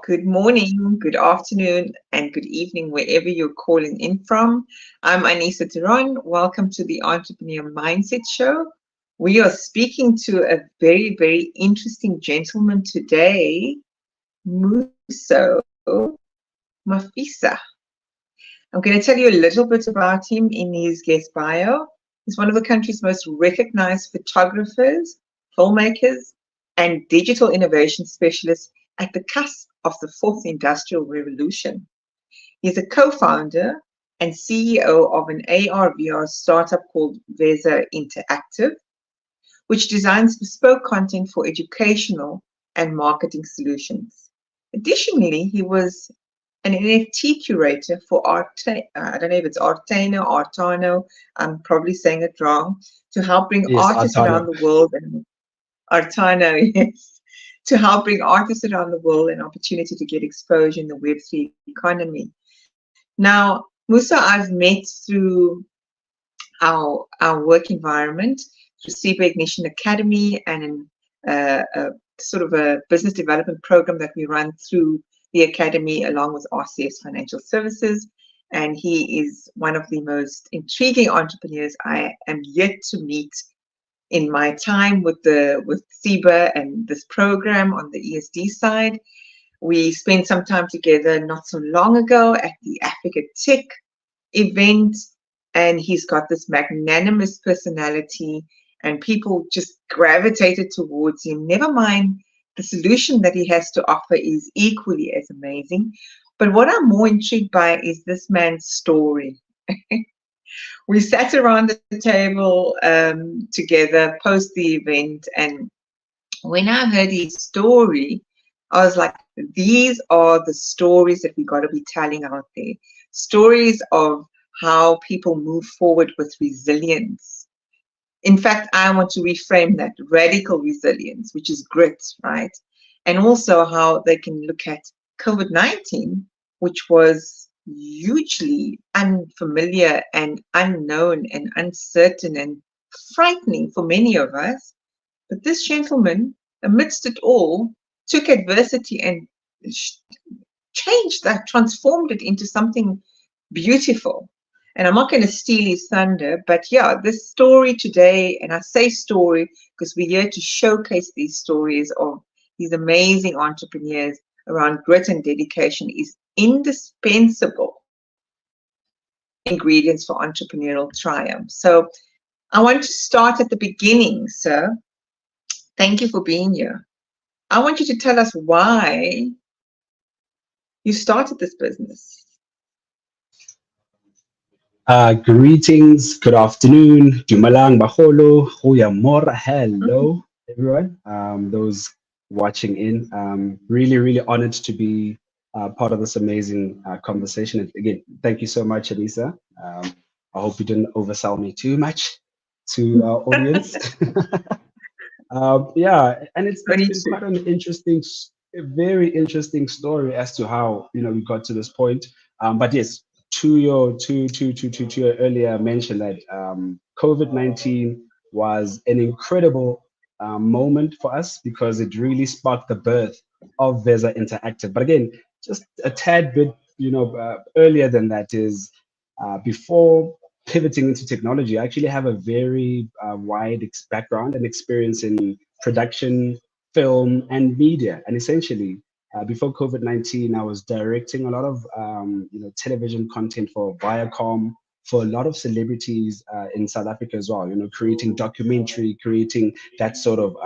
Good morning, good afternoon, and good evening, wherever you're calling in from. I'm Anisa Tiron. Welcome to the Entrepreneur Mindset Show. We are speaking to a very, very interesting gentleman today, Mmuso Mafisa. I'm going to tell you a little bit about him in his guest bio. He's one of the country's most recognized photographers, filmmakers, and digital innovation specialists at the cusp of the fourth industrial revolution. He's a co-founder and CEO of an AR/VR startup called Veza Interactive, which designs bespoke content for educational and marketing solutions. Additionally, he was an NFT curator for I don't know if it's Artano, I'm probably saying it wrong, to help bring Yes, artists Artano. around the world, and Artano, yes, to help bring artists around the world an opportunity to get exposure in the Web3 economy. Now, Musa, I've met through our work environment, through CB Ignition Academy and in a sort of a business development program that we run through the academy along with RCS Financial Services. And he is one of the most intriguing entrepreneurs I am yet to meet in my time with CIBA and this program on the ESD side. We spent some time together not so long ago at the Africa Tech event, and he's got this magnanimous personality, and people just gravitated towards him. Never mind the solution that he has to offer is equally as amazing. But what I'm more intrigued by is this man's story. We sat around the table together post the event, and when I heard his story, I was like, these are the stories that we got to be telling out there. Stories of how people move forward with resilience. In fact, I want to reframe that radical resilience, which is grit, right? And also how they can look at COVID-19, which was hugely unfamiliar and unknown and uncertain and frightening for many of us. But this gentleman, amidst it all, took adversity and changed that, transformed it into something beautiful. And I'm not going to steal his thunder, but yeah, this story today, and I say story because we're here to showcase these stories of these amazing entrepreneurs around grit and dedication, is indispensable ingredients for entrepreneurial triumph. So I want to start at the beginning, sir. Thank you for being here. I want you to tell us why you started this business. Greetings, good afternoon, Dumalang Baholo, Huyamora, hello, everyone. Those watching in, really, really honored to be part of this amazing conversation. And again, thank you so much, Elisa. I hope you didn't oversell me too much to our audience. Yeah, and it's Me been too. quite an a very interesting story as to how we got to this point. But yes, to your earlier mention that COVID-19 was an incredible moment for us because it really sparked the birth of Veza Interactive. But again, just a tad bit earlier than that is before pivoting into technology, I actually have a very wide background and experience in production, film, and media. And essentially, before COVID-19, I was directing a lot of television content for Viacom, for a lot of celebrities in South Africa as well. Creating documentary, creating that sort of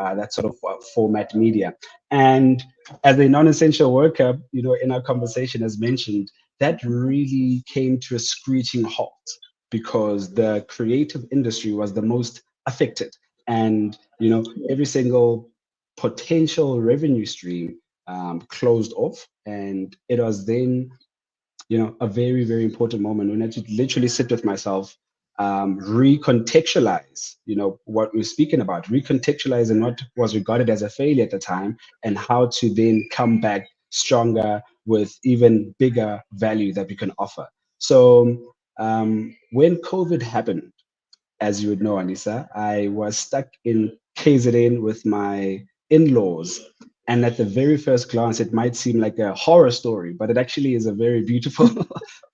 format media. And as a non-essential worker, in our conversation, as mentioned, that really came to a screeching halt because the creative industry was the most affected, and every single potential revenue stream closed off. And it was then a very, very important moment when I had to literally sit with myself, recontextualize what we're speaking about, recontextualize and what was regarded as a failure at the time, and how to then come back stronger with even bigger value that we can offer. So when COVID happened, as you would know, Anissa, I was stuck in KZN with my in-laws, And at the very first glance, it might seem like a horror story, but it actually is a very beautiful,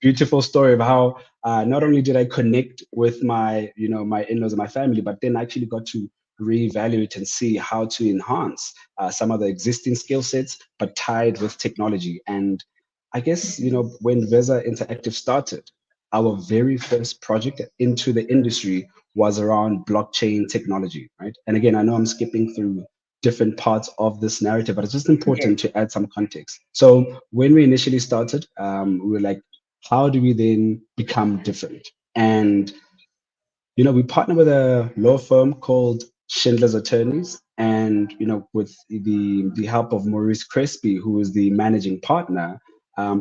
beautiful story of how not only did I connect with my, my in-laws and my family, but then I actually got to reevaluate and see how to enhance some of the existing skill sets, but tied with technology. And I guess, when Veza Interactive started, our very first project into the industry was around blockchain technology, right? And again, I know I'm skipping through different parts of this narrative, but it's just Yes. important to add some context. So when we initially started, we were like, how do we then become different? And we partner with a law firm called Schindler's Attorneys, and with the help of Maurice Crespi, who is the managing partner,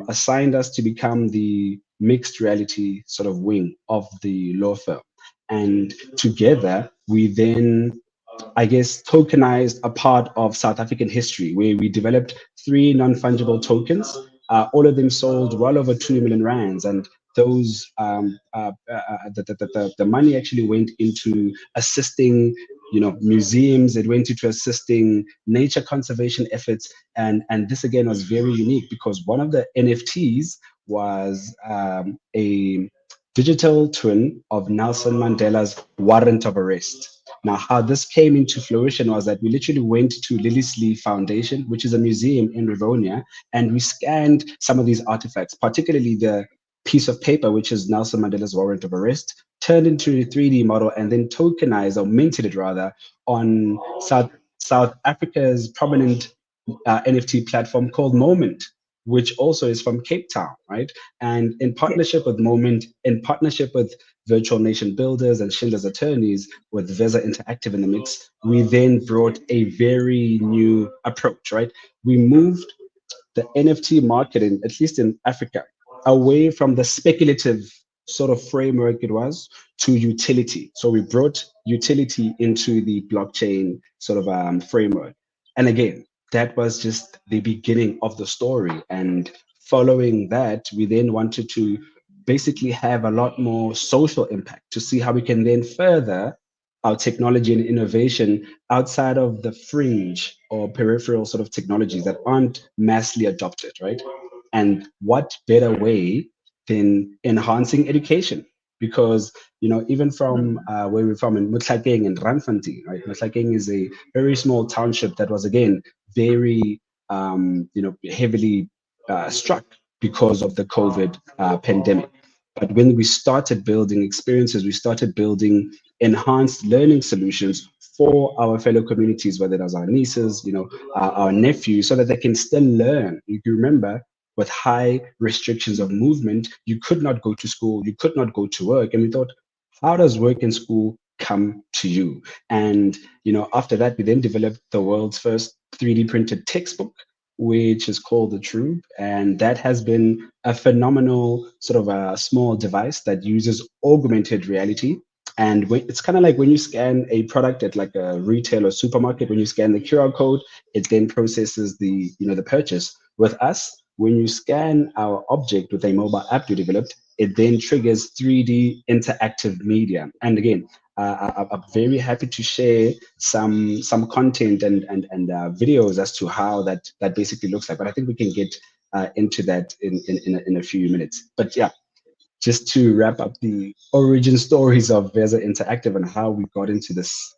assigned us to become the mixed reality sort of wing of the law firm. And together, we then, I guess, tokenized a part of South African history where we developed three non-fungible tokens. All of them sold well over 2 million rands, and those the money actually went into assisting, museums. It went into assisting nature conservation efforts, and this again was very unique because one of the NFTs was a digital twin of Nelson Mandela's warrant of arrest. Now, how this came into fruition was that we literally went to Lily's Lee Foundation, which is a museum in Rivonia, and we scanned some of these artifacts, particularly the piece of paper, which is Nelson Mandela's warrant of arrest, turned into a 3D model and then tokenized or minted it rather on South Africa's prominent NFT platform called Moment, which also is from Cape Town, right? And in partnership with Moment, in partnership with Virtual Nation Builders and Schindler's Attorneys, with Veza Interactive in the mix, we then brought a very new approach, right? We moved the NFT market, at least in Africa, away from the speculative sort of framework it was to utility. So we brought utility into the blockchain sort of framework. And again, that was just the beginning of the story. And following that, we then wanted to basically have a lot more social impact to see how we can then further our technology and innovation outside of the fringe or peripheral sort of technologies that aren't massively adopted, right? And what better way than enhancing education? Because even from where we're from in Mutlakeng and Randfontein, right? Mutlakeng is a very small township that was again very heavily struck because of the COVID pandemic. But when we started building experiences, we started building enhanced learning solutions for our fellow communities, whether it was our nieces, our nephews, so that they can still learn. You can remember, with high restrictions of movement, you could not go to school, you could not go to work. And we thought, how does work and school come to you? And after that, we then developed the world's first 3D printed textbook, which is called the Trube. And that has been a phenomenal sort of a small device that uses augmented reality. And it's kind of like when you scan a product at like a retail or supermarket, when you scan the QR code, it then processes the purchase. With us, when you scan our object with a mobile app we developed, it then triggers 3D interactive media. And again, I'm very happy to share some content and videos as to how that basically looks like. But I think we can get into that in a few minutes. But yeah, just to wrap up the origin stories of Veza Interactive and how we got into this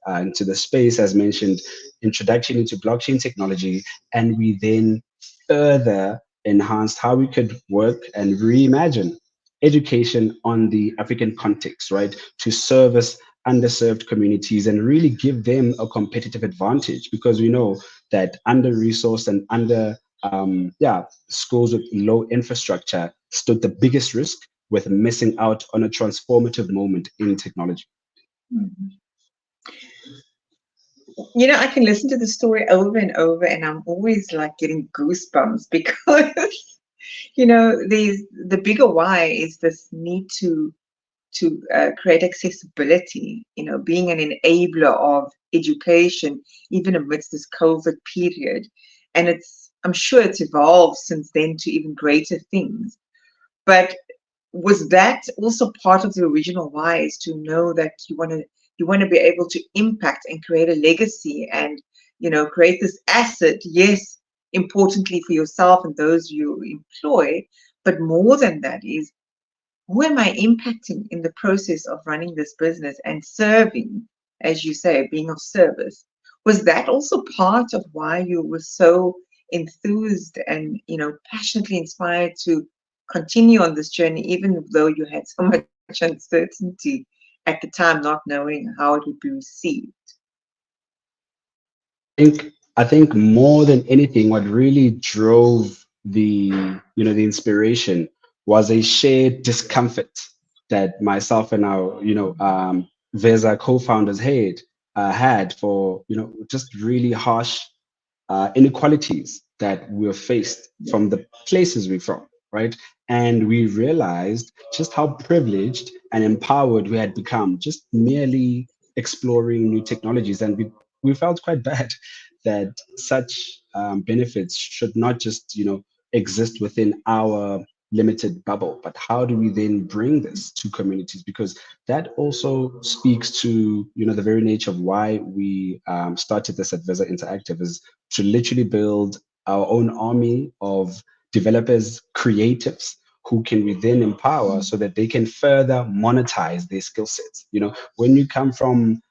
space, as mentioned, introduction into blockchain technology, and we then further enhanced how we could work and reimagine education on the African context, right, to service underserved communities and really give them a competitive advantage, because we know that under-resourced and schools with low infrastructure stood the biggest risk with missing out on a transformative moment in technology. Mhm. I can listen to the story over and over, and I'm always like getting goosebumps because, the bigger why is this need to create accessibility, being an enabler of education, even amidst this COVID period. And I'm sure it's evolved since then to even greater things. But was that also part of the original why, is to know that you want to be able to impact and create a legacy and create this asset, yes, importantly for yourself and those you employ, but more than that is, who am I impacting in the process of running this business and serving, as you say, being of service? Was that also part of why you were so enthused and, passionately inspired to continue on this journey, even though you had so much uncertainty at the time, not knowing how it would be received? I think more than anything, what really drove the inspiration was a shared discomfort that myself and our Veza co-founders had for just really harsh inequalities that we're faced from the places we're from, right? And we realized just how privileged and empowered we had become, just merely exploring new technologies. And we felt quite bad that such benefits should not just, exist within our limited bubble, but how do we then bring this to communities? Because that also speaks to, the very nature of why we started this at Veza Interactive, is to literally build our own army of developers, creatives, who can we then empower so that they can further monetize their skill sets. When you come from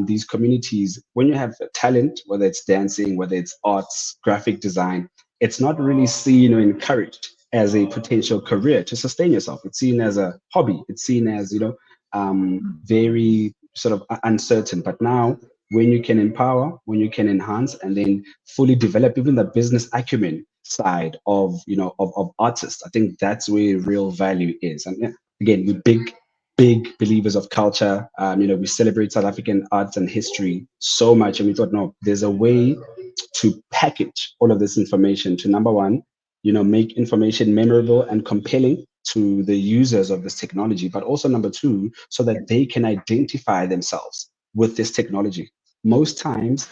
these communities, when you have talent, whether it's dancing, whether it's arts, graphic design, it's not really seen or encouraged as a potential career to sustain yourself. It's seen as a hobby. It's seen as, very sort of uncertain. But now, when you can empower, when you can enhance, and then fully develop even the business acumen side of, of artists, I think that's where real value is. And yeah, again, we're big believers of culture. We celebrate South African arts and history so much, and we thought, no, there's a way to package all of this information to, number one, make information memorable and compelling to the users of this technology, but also number two, so that they can identify themselves with this technology. Most times,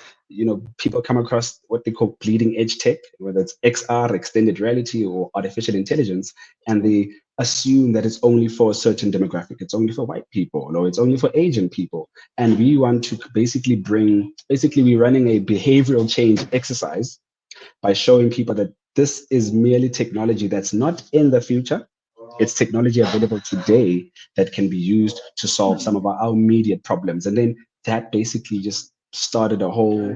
people come across what they call bleeding edge tech, whether it's XR, extended reality, or artificial intelligence, and they assume that it's only for a certain demographic. It's only for white people, or it's only for Asian people. And we want to basically we're running a behavioral change exercise by showing people that this is merely technology that's not in the future. It's technology available today that can be used to solve some of our immediate problems. And then that basically just started a whole,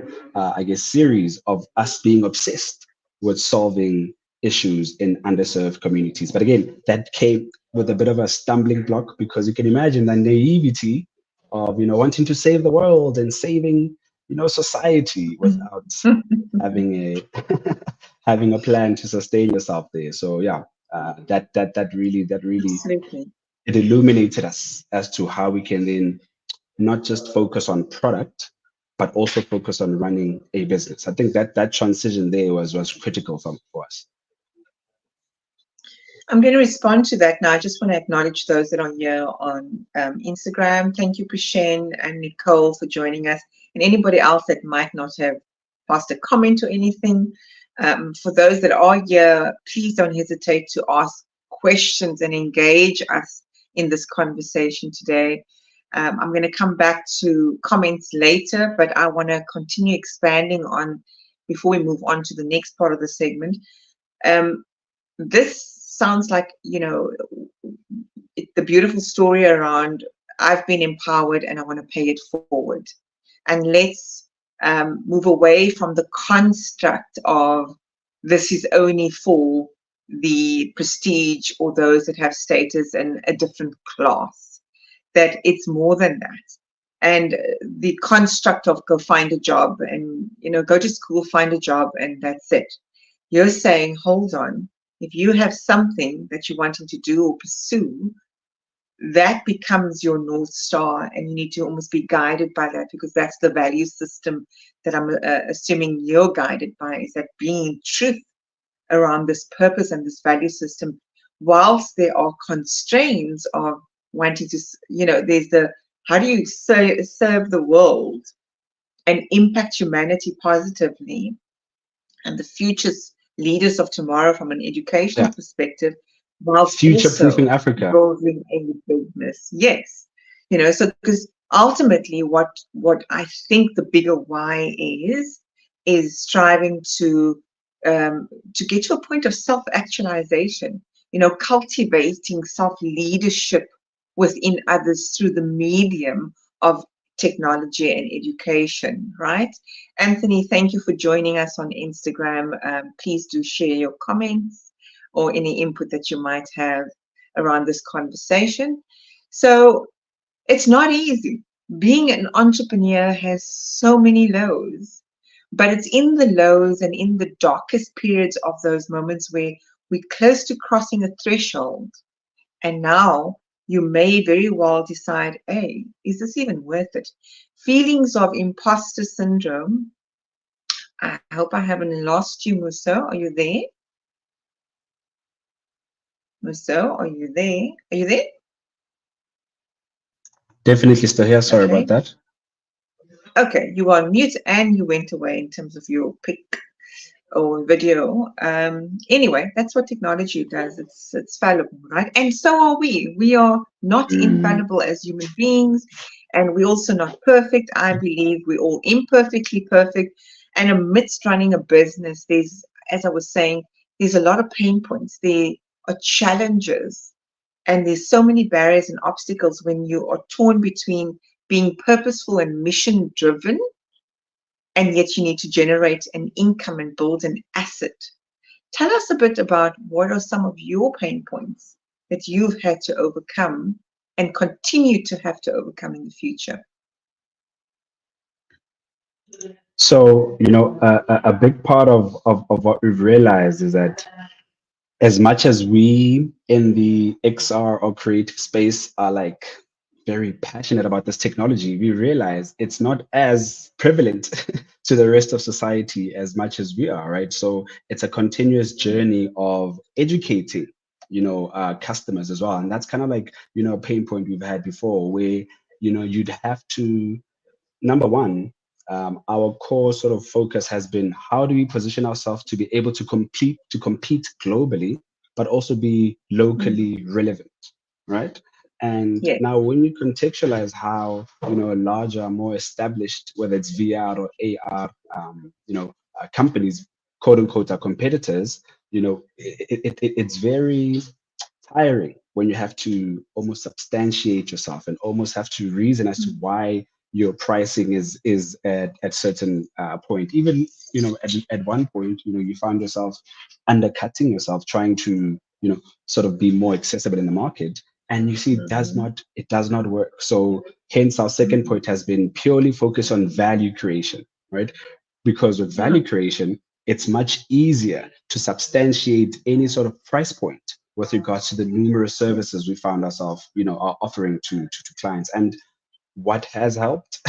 series of us being obsessed with solving issues in underserved communities. But again, that came with a bit of a stumbling block, because you can imagine the naivety of, wanting to save the world and saving, society without having a having a plan to sustain yourself there. So yeah, that really Absolutely. it illuminated us as to how we can then not just focus on product, but also focus on running a business. I think that transition there was critical for us. I'm going to respond to that now. I just want to acknowledge those that are here on Instagram. Thank you, Prashen and Nicole, for joining us, and anybody else that might not have passed a comment or anything. For those that are here, please don't hesitate to ask questions and engage us in this conversation today. I'm going to come back to comments later, but I want to continue expanding on before we move on to the next part of the segment. This sounds like, the beautiful story around I've been empowered and I want to pay it forward. And let's move away from the construct of this is only for the prestige or those that have status and a different class, that it's more than that. And the construct of go find a job and, go to school, find a job, and that's it. You're saying, hold on, if you have something that you're wanting to do or pursue, that becomes your North Star, and you need to almost be guided by that, because that's the value system that I'm assuming you're guided by, is that being truth around this purpose and this value system, whilst there are constraints of wanting to, there's the, how do you serve the world and impact humanity positively and the future's leaders of tomorrow from an educational perspective, whilst Future-proofing also Africa. building a business. Yes. So because ultimately what I think the bigger why is is striving to get to a point of self-actualization, cultivating self-leadership within others through the medium of technology and education, right? Anthony, thank you for joining us on Instagram. Please do share your comments or any input that you might have around this conversation. So it's not easy. Being an entrepreneur has so many lows, but it's in the lows and in the darkest periods of those moments where we're close to crossing a threshold. And now you may very well decide, hey, is this even worth it? Feelings of imposter syndrome. I hope I haven't lost you, Mmuso. Are you there? Mmuso, are you there? Are you there? Definitely still here. Sorry about Okay. that. Okay, you are on mute and you went away in terms of your pic or video. Anyway, that's what technology does. It's fallible, right? And so are we. We are not infallible as human beings, and we're also not perfect. I believe we're all imperfectly perfect. And amidst running a business, there's, as I was saying, there's a lot of pain points. There are challenges, and there's so many barriers and obstacles when you are torn between being purposeful and mission driven, and yet you need to generate an income and build an asset. Tell us a bit about what are some of your pain points that you've had to overcome and continue to have to overcome in the future. So, a big part of what we've realized is that as much as we in the XR or creative space are like very passionate about this technology, we realize it's not as prevalent to the rest of society as much as we are, right? So it's a continuous journey of educating, customers as well. And that's kind of like, a pain point we've had before where, you'd have to, number one, our core sort of focus has been how do we position ourselves to be able to compete globally, but also be locally relevant, right? And Yes. now when you contextualize how, larger, more established, whether it's VR or AR, companies, quote unquote, are competitors, it's very tiring when you have to almost substantiate yourself and almost have to reason as to why your pricing is at certain point. Even at one point, you found yourself undercutting yourself, trying to sort of be more accessible in the market, and you see it does not work. So hence our second point has been purely focused on value creation, right? Because with value creation, it's much easier to substantiate any sort of price point with regards to the numerous services we found ourselves, are offering to clients. And what has helped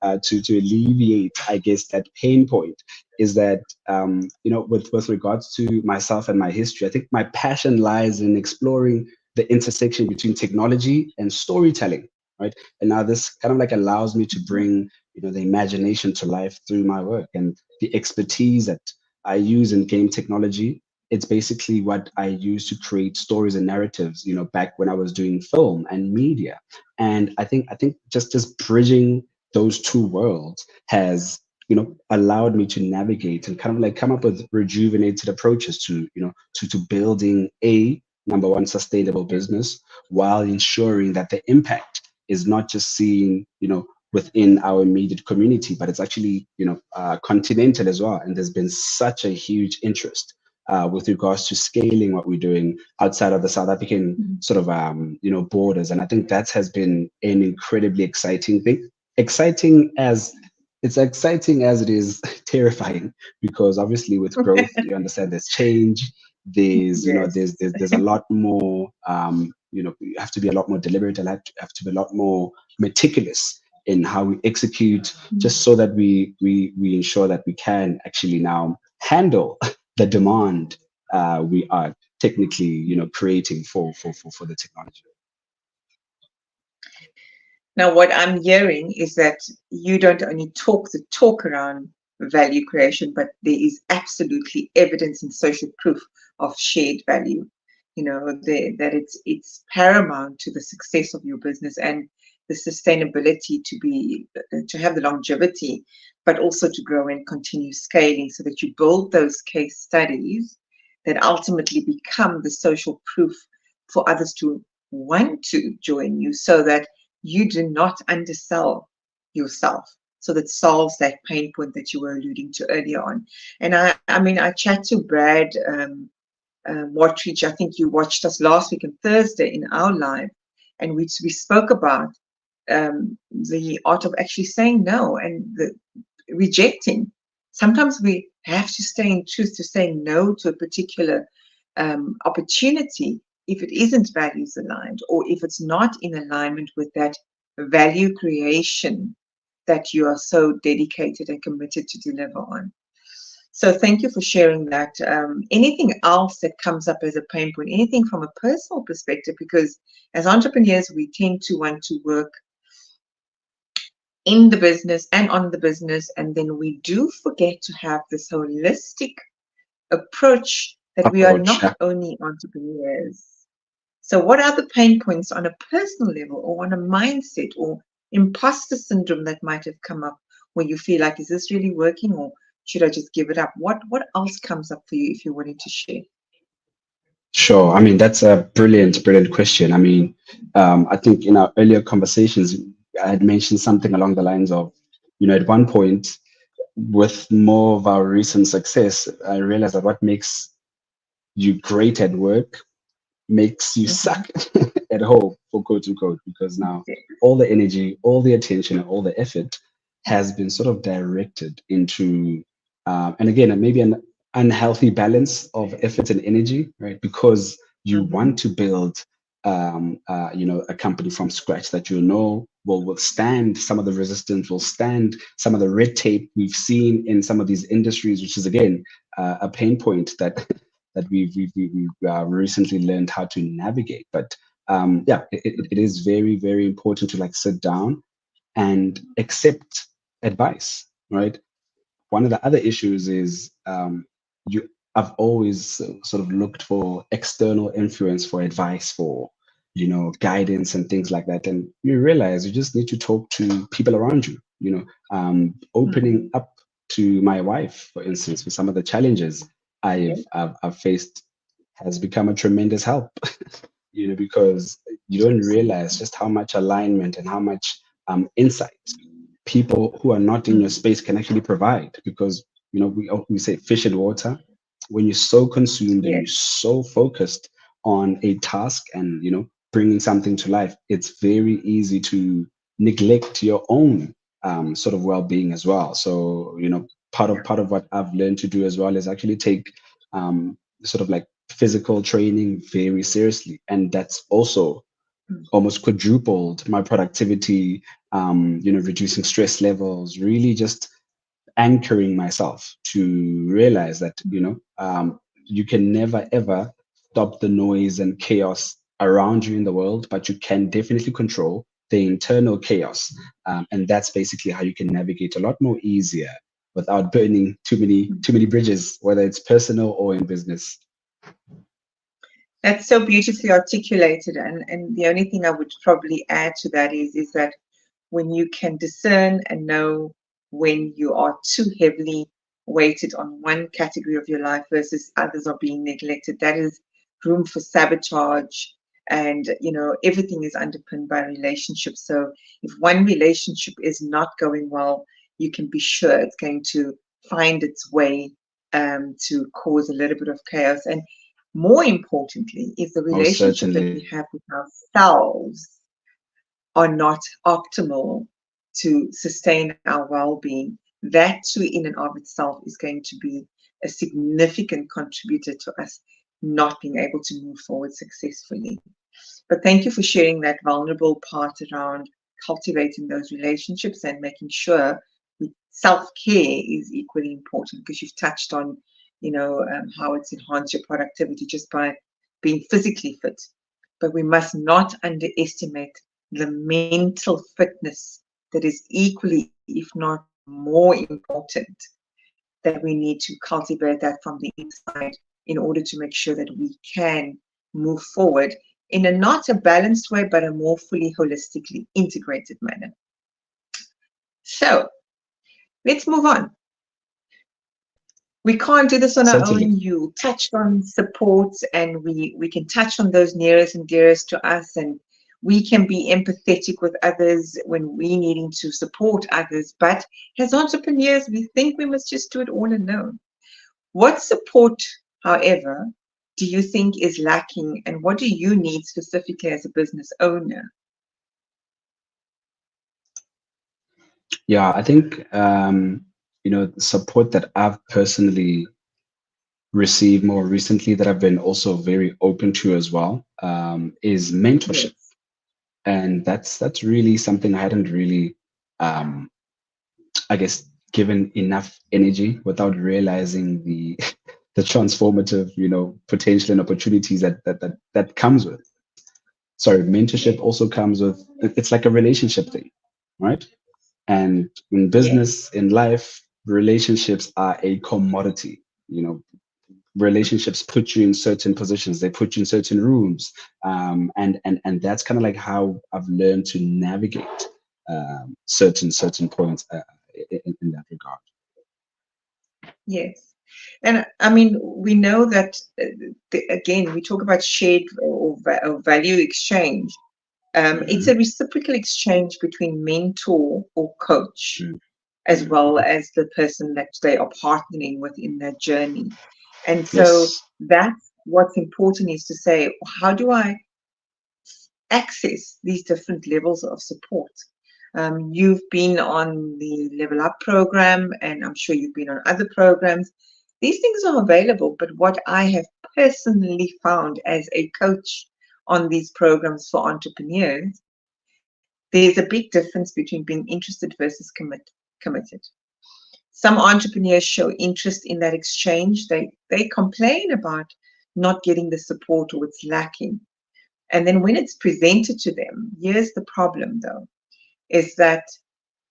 to alleviate, I guess, that pain point is that, with regards to myself and my history, I think my passion lies in exploring the intersection between technology and storytelling, right? And now this kind of like allows me to bring, the imagination to life through my work, and the expertise that I use in game technology. It's basically what I use to create stories and narratives, back when I was doing film and media. And I think just bridging those two worlds has allowed me to navigate and kind of like come up with rejuvenated approaches to to building a number one sustainable business, while ensuring that the impact is not just seen within our immediate community, but it's actually continental as well. And there's been such a huge interest with regards to scaling what we're doing outside of the South African sort of borders. And I think that has been an incredibly exciting thing. It's exciting as it is terrifying, because obviously with growth you understand there's change, there's Yes. there's a lot more you have to be a lot more deliberate, and have to be a lot more meticulous in how we execute, just so that we ensure that we can actually now handle the demand we are technically creating for the technology. Now, what I'm hearing is that you don't only talk the talk around value creation, but there is absolutely evidence and social proof of shared value. That it's paramount to the success of your business. And the sustainability to have the longevity, but also to grow and continue scaling, so that you build those case studies that ultimately become the social proof for others to want to join you, so that you do not undersell yourself. So that solves that pain point that you were alluding to earlier on. And I mean, I chat to Brad Watridge. I think you watched us last week on Thursday in our live, and we spoke about the art of actually saying no and the rejecting. Sometimes we have to stay in truth to saying no to a particular opportunity if it isn't values aligned, or if it's not in alignment with that value creation that you are so dedicated and committed to deliver on. So thank you for sharing that. Anything else that comes up as a pain point, anything from a personal perspective, because as entrepreneurs, we tend to want to work in the business and on the business, and then we do forget to have this holistic approach that we are not only entrepreneurs. So what are the pain points on a personal level, or on a mindset, or imposter syndrome that might have come up, where you feel like, is this really working, or should I just give it up? What else comes up for you, if you're willing to share? Sure. I mean, that's a brilliant question. I mean, I think in our earlier conversations, I had mentioned something along the lines of, at one point, with more of our recent success, I realized that what makes you great at work makes you suck at home, for quote unquote, because now all the energy, all the attention, all the effort has been sort of directed into, and again, maybe an unhealthy balance of effort and energy, right? Because you want to build, a company from scratch that will withstand some of the resistance, will stand some of the red tape we've seen in some of these industries, which is again a pain point that we've recently learned how to navigate. But it is very, very important to sit down and accept advice, right? One of the other issues is I've always sort of looked for external influence for advice, for guidance and things like that, and you realize you just need to talk to people around you. Opening up to my wife, for instance, with some of the challenges I've faced has become a tremendous help. Because you don't realize just how much alignment and how much insight people who are not in your space can actually provide. Because we say fish in water. When you're so consumed and you're so focused on a task and bringing something to life, it's very easy to neglect your own sort of well-being as well. So part of what I've learned to do as well is actually take sort of physical training very seriously, and that's also almost quadrupled my productivity, reducing stress levels, really just anchoring myself to realize that you can never ever stop the noise and chaos around you in the world, but you can definitely control the internal chaos, and that's basically how you can navigate a lot more easier without burning too many bridges, whether it's personal or in business. That's so beautifully articulated, and the only thing I would probably add to that is that when you can discern and know when you are too heavily weighted on one category of your life versus others are being neglected, that is room for sabotage. And everything is underpinned by relationships. So if one relationship is not going well, you can be sure it's going to find its way to cause a little bit of chaos. And more importantly, if the relationship that we have with ourselves are not optimal to sustain our well-being, that too in and of itself is going to be a significant contributor to us not being able to move forward successfully. But thank you for sharing that vulnerable part around cultivating those relationships and making sure self-care is equally important, because you've touched on how it's enhanced your productivity just by being physically fit. But we must not underestimate the mental fitness that is equally, if not more important, that we need to cultivate that from the inside in order to make sure that we can move forward in a not a balanced way, but a more fully holistically integrated manner. So let's move on. We can't do this on our Certainly. own. You touched on support, and we can touch on those nearest and dearest to us, and we can be empathetic with others when we needing to support others. But as entrepreneurs, we think we must just do it all alone. What support, however, do you think is lacking, and what do you need specifically as a business owner? Yeah, I think the support that I've personally received more recently, that I've been also very open to as well, is mentorship. Yes. And that's really something I hadn't really I guess given enough energy without realizing the the transformative, potential and opportunities that comes with. Sorry, mentorship Yes. also comes with, it's like a relationship thing, right? And in Yes. business, in life, relationships are a commodity. Relationships put you in certain positions, they put you in certain rooms, and that's kind of like how I've learned to navigate certain points in that regard. Yes. And I mean, we know that, again, we talk about shared or value exchange. It's Mhm. a reciprocal exchange between mentor or coach, Mm. as well Mhm. as the person that they are partnering with in their journey. And so Yes. that's what's important, is to say, how do I access these different levels of support? You've been on the Level Up program, and I'm sure you've been on other programs. These things are available, but what I have personally found as a coach on these programs for entrepreneurs, there's a big difference between being interested versus committed. Some entrepreneurs show interest in that exchange. They complain about not getting the support, or it's lacking. And then when it's presented to them, here's the problem though, is that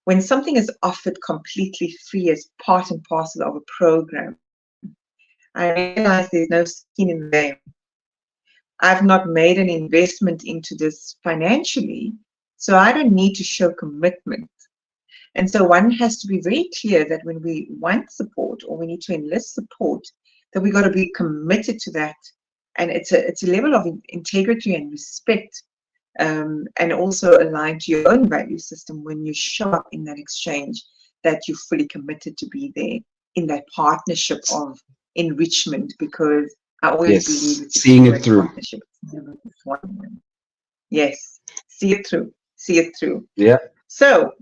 when something is offered completely free as part and parcel of a program, I realize there's no skin in the game. I've not made an investment into this financially, so I don't need to show commitment. And so one has to be very clear that when we want support, or we need to enlist support, that we got to be committed to that. And it's a level of integrity and respect, and also aligned to your own value system when you show up in that exchange, that you're fully committed to be there in that partnership of enrichment, because I always believe Yes, it's a seeing it two-way through. partnership. It's never just one. Yes, see it through, see it through. Yeah. So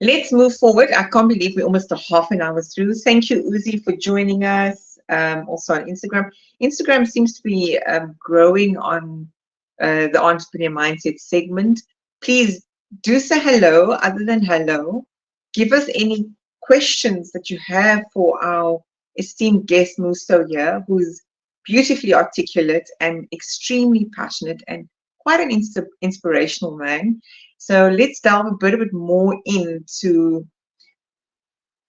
let's move forward. I can't believe we're almost a half an hour through. Thank you, Uzi, for joining us. Also on Instagram. Instagram seems to be growing on the entrepreneur mindset segment. Please do say hello. Other than hello, give us any questions that you have for our esteemed guest Mmuso here, who's beautifully articulate and extremely passionate, and quite an inspirational man. So let's delve a bit more into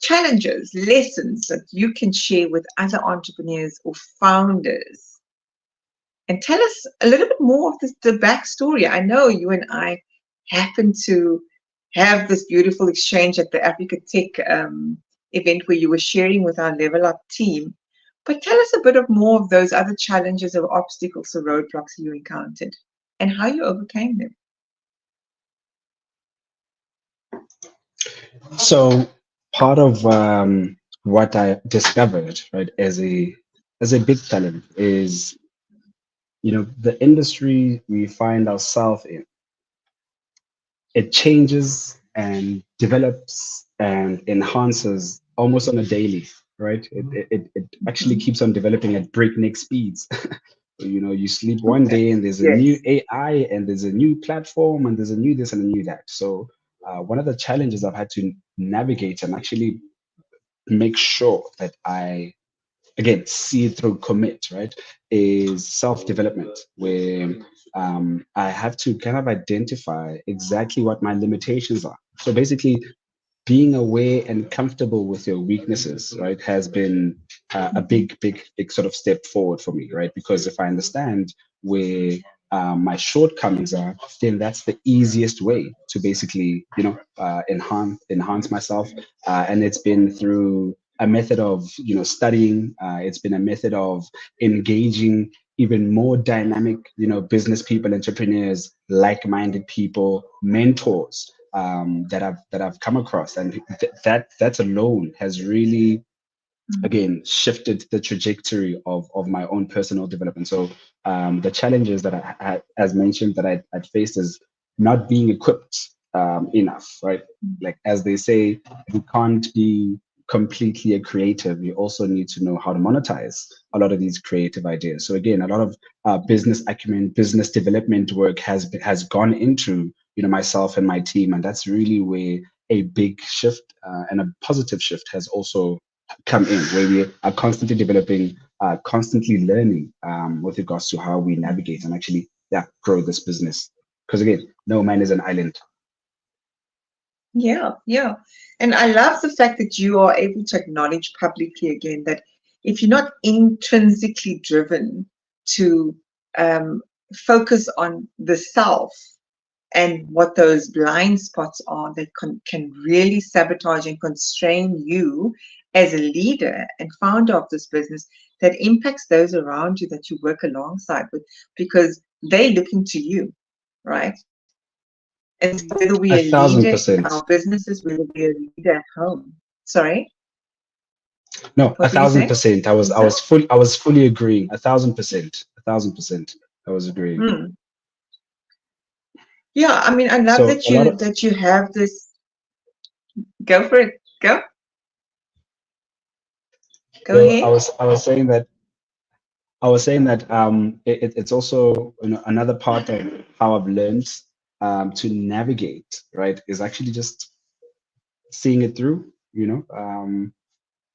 challenges, lessons that you can share with other entrepreneurs or founders. And tell us a little bit more of the backstory. I know you and I happened to have this beautiful exchange at the Africa Tech event, where you were sharing with our Level Up team. But tell us a bit of more of those other challenges or obstacles or roadblocks you encountered, and how you overcame them. So part of what I discovered, right, as a big challenge is, the industry we find ourselves in, it changes and develops and enhances almost on a daily, right? It actually keeps on developing at breakneck speeds. You sleep one day and there's a new Yes. AI and there's a new platform and there's a new this and a new that. So one of the challenges I've had to navigate and actually make sure that I, again, see it through, commit, right, is self-development, where I have to kind of identify exactly what my limitations are. So basically, being aware and comfortable with your weaknesses, right, has been a big sort of step forward for me, right? Because if I understand where my shortcomings are, then that's the easiest way to basically, enhance myself. And it's been through a method of, studying. It's been a method of engaging even more dynamic, business people, entrepreneurs, like-minded people, mentors that I've come across, and that alone has really, again, shifted the trajectory of my own personal development. So the challenges that I had, as mentioned, that I'd faced is not being equipped enough, right? Like, as they say, you can't be completely a creative. You also need to know how to monetize a lot of these creative ideas. So again, a lot of business acumen, business development work has gone into, myself and my team, and that's really where a big shift and a positive shift has also come in, where we are constantly developing, constantly learning with regards to how we navigate and actually, grow this business. Because again, no man is an island. Yeah, yeah. And I love the fact that you are able to acknowledge publicly again that if you're not intrinsically driven to focus on the self and what those blind spots are that can really sabotage and constrain you as a leader and founder of this business, that impacts those around you that you work alongside with, because they're looking to you, right? And so whether we A are a thousand leader in percent. our businesses, whether we are a leader at home. Sorry, No, a what were you thousand saying, percent. Musa? I was fully agreeing. 1,000%. 1,000%. I was agreeing. Hmm. Yeah, I mean, I love So that a lot of you have this. Go for it. Go no, ahead. I was saying that it's also, another part of how I've learned to navigate, right, is actually just seeing it through.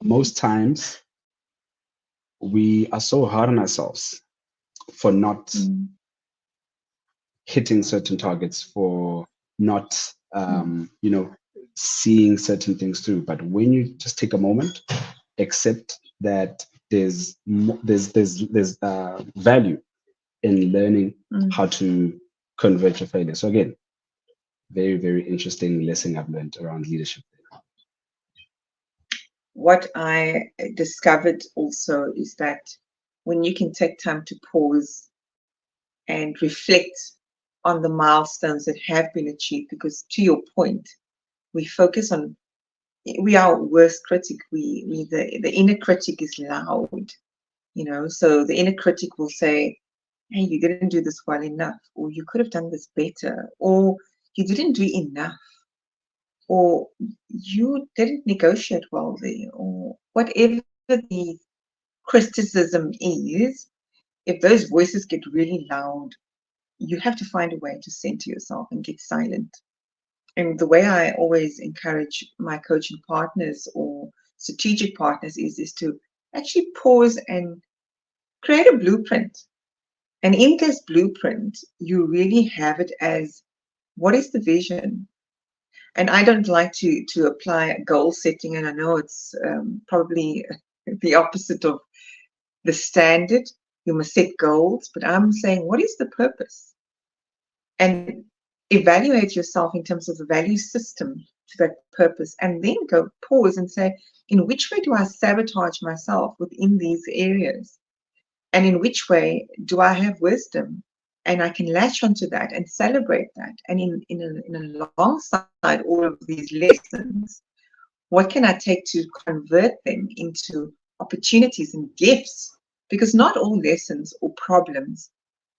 Most times we are so hard on ourselves for not Mm, hitting certain targets, for not mm, seeing certain things through. But when you just take a moment, accept that there's value in learning mm. how to convert your failure. So again, very, very interesting lesson I've learned around leadership. What I discovered also is that when you can take time to pause and reflect on the milestones that have been achieved, because to your point, we focus on, we are our worst critic. The inner critic is loud, so the inner critic will say, hey, you didn't do this well enough, or you could have done this better, or you didn't do enough, or you didn't negotiate well there, or whatever the criticism is. If those voices get really loud, you have to find a way to center yourself and get silent. And the way I always encourage my coaching partners or strategic partners is to actually pause and create a blueprint. And in this blueprint, you really have it as, what is the vision? And I don't like to apply goal setting, and I know it's probably the opposite of the standard. You must set goals, but I'm saying, what is the purpose? And evaluate yourself in terms of the value system to that purpose, and then go pause and say, in which way do I sabotage myself within these areas? And in which way do I have wisdom? And I can latch onto that and celebrate that. And alongside all of these lessons, what can I take to convert them into opportunities and gifts? Because not all lessons or problems,